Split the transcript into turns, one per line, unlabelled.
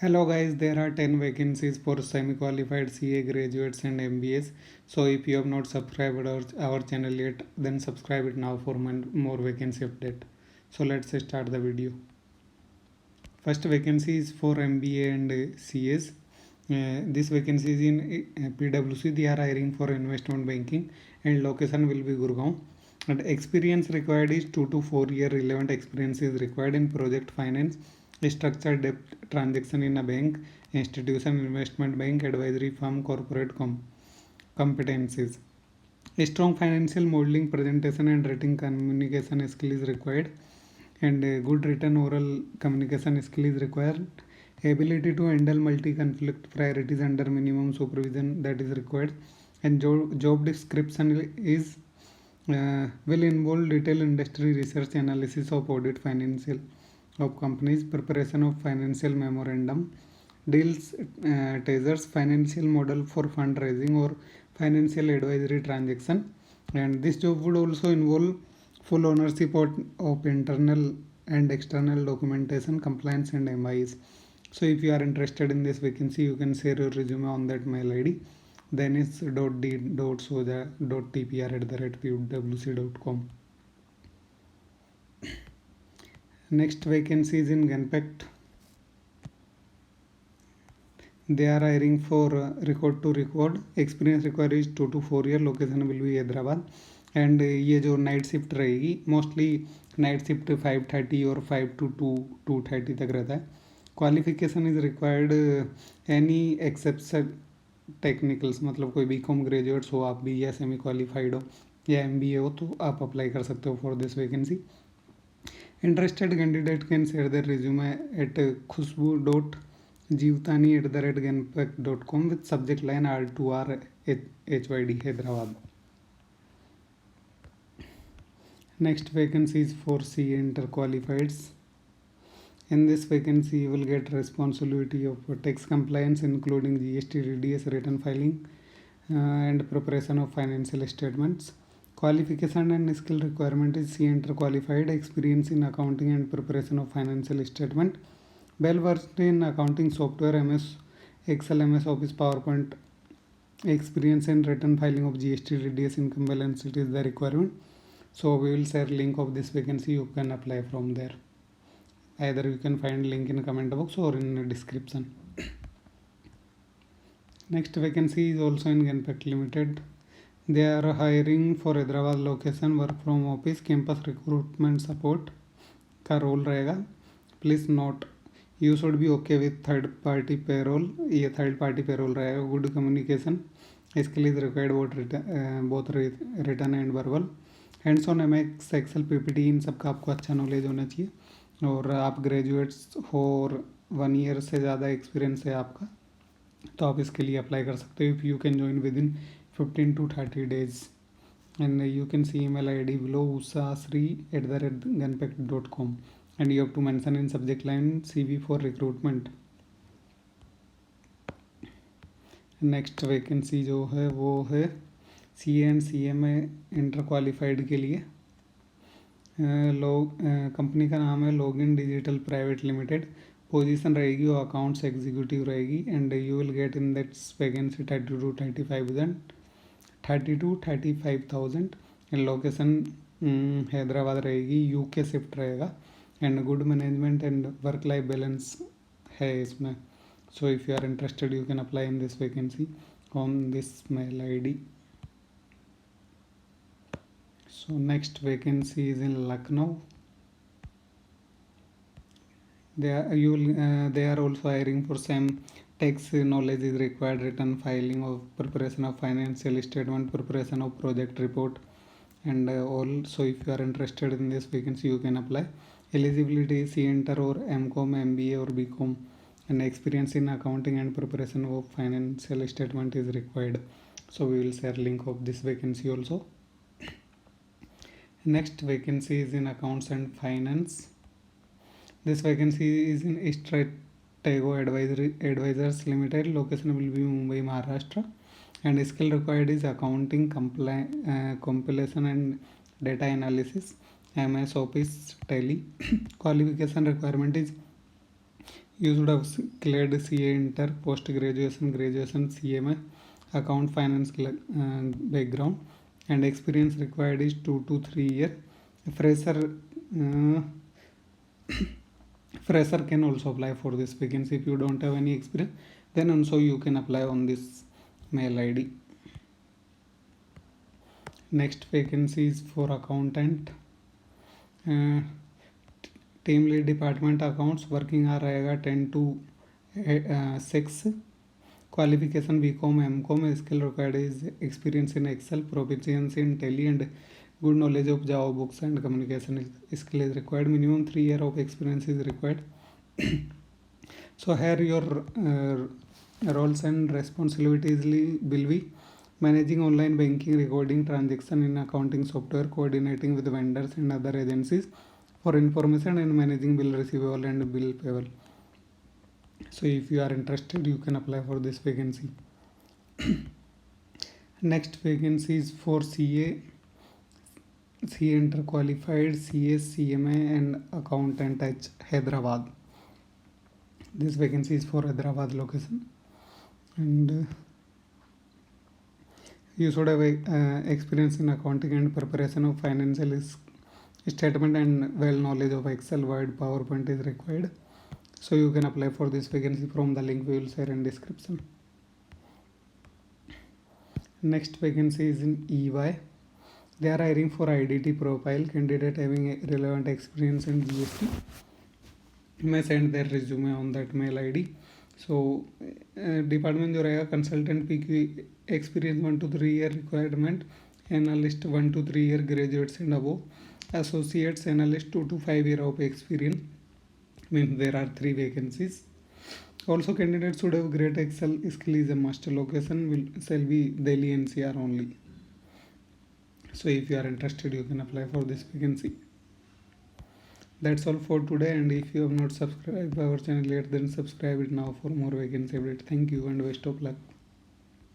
Hello guys, there are 10 vacancies for semi-qualified CA graduates and MBAs. So if you have not subscribed our channel yet, then subscribe it now for more vacancy update. So let's start the video. First vacancy is for MBA and CAs. This vacancy is in PwC. They are hiring for investment banking and location will be Gurgaon. And experience required is 2 to 4 year relevant experience is required in project finance, structured debt transaction in a bank, institution, investment bank, advisory firm, corporate competencies. A strong financial modeling, presentation and writing communication skill is required, and good written oral communication skill is required. Ability to handle multi-conflict priorities under minimum supervision that is required, and job description is will involve detailed industry research, analysis of audit financial of companies, preparation of financial memorandum, deals tasers, financial model for fundraising or financial advisory transaction. And this job would also involve full ownership of internal and external documentation, compliance and MIs. So if you are interested in this vacancy, you can share your resume on that mail ID. Then it's .d.soja.tpr@pwc.com. Next vacancy is in Genpact. They are hiring for record to record. Experience required is 2 to 4 year. Location will be Hyderabad. And ये जो night shift रहेगी, mostly night shift 5:30 और 5 to 2:30 तक रहता है. Qualification is required any exception technicals, मतलब कोई BCom graduates हो आप भी, या सेमी क्वालिफाइड हो या MBA हो, तो आप अप्लाई कर सकते हो for this vacancy. Interested candidate can share their resume at khushbu.jeevtani@genpact.com with subject line R2R HYD Hyderabad. Next vacancy is for CA interqualifieds. In this vacancy, you will get responsibility of tax compliance, including GST, DDS, return filing, and preparation of financial statements. Qualification and skill requirement is CA interqualified, experience in accounting and preparation of financial statement, well versed in accounting software, MS Excel, MS Office, PowerPoint, experience in return filing of GST, DDS, income balance sheet is the requirement. So we will share link of this vacancy. You can apply from there. Either you can find link in comment box or in the description. Next vacancy is also in Genpact Limited. They are hiring for Hyderabad location, work from office, campus recruitment support का role रहेगा. Please note you should be okay with third party payroll. ये third party payroll रहेगा. Good communication skill is required both return and verbal. Hands on MS Excel, PPT, इन सब का आपको अच्छा knowledge होना चाहिए. और आप ग्रेजुएट्स हो और 1 ईयर से ज़्यादा एक्सपीरियंस है आपका, तो आप इसके लिए अप्लाई कर सकते हो. If you can join with in 15 to 30 days. And you can see email ID below, usasri@genpact.com, and you have to mention in subject line CV for recruitment. Next vacancy जो है वो है CA and CMA inter qualified के लिए. Company का नाम है login digital private limited. Position रहेगी वो अकाउंट्स एग्जीक्यूटिव रहेगी. And you will get in that vacancy 30 to 35,000. And location Hyderabad रहेगी. UK शिफ्ट रहेगा. And good management and work life balance है इसमें. So if you are interested, you can apply in this vacancy on this mail ID. So next vacancy is in Lucknow. They are also hiring for same tax knowledge is required, written filing of preparation of financial statement, preparation of project report, and all. So if you are interested in this vacancy, you can apply. Eligibility is C Inter or MCom, MBA or BCom, and experience in accounting and preparation of financial statement is required. So we will share link of this vacancy also. Next vacancy is in accounts and finance. This vacancy is in Stratego Advisors Limited. Location will be Mumbai, Maharashtra. And skill required is accounting, compilation and data analysis, MS Office, Tally. Qualification requirement is You should have cleared CA inter, post graduation, graduation, CMA, account finance background, and experience required is 2 to 3 years. Fresher uh, fresher can also apply for this vacancy. If you don't have any experience, then also you can apply on this mail ID. Next vacancy is for accountant. Team lead department accounts, working आ रहेगा 10 to 6, qualification BCom MCom, skill required is experience in Excel, proficiency in Tally and good knowledge of Java books and communication skill is required. Minimum 3 years of experience is required. So here your roles and responsibilities will be managing online banking, recording transaction in accounting software, coordinating with vendors and other agencies for information, and managing bill receivable and bill payable. So if you are interested, you can apply for this vacancy. Next vacancy is for CA inter qualified, CS, CMA and accountant at Hyderabad. This vacancy is for Hyderabad location, and you should have experience in accounting and preparation of financial statement and well knowledge of Excel, Word, PowerPoint is required. So you can apply for this vacancy from the link we will share in description. Next vacancy is in EY. They are hiring for IDT profile candidate having a relevant experience in GST. मैं send their resume on that mail ID. So department जो रहेगा consultant PQ experience 1 to 3 year requirement, analyst 1 to 3 year graduates and above, associates analyst 2 to 5 year of experience. Means there are 3 vacancies. Also candidates should have great Excel skill is a must. Location shall be Delhi NCR only. So if you are interested, you can apply for this vacancy. That's all for today, and if you have not subscribed our channel yet, then subscribe it now for more vacancy update. Thank you and best of luck.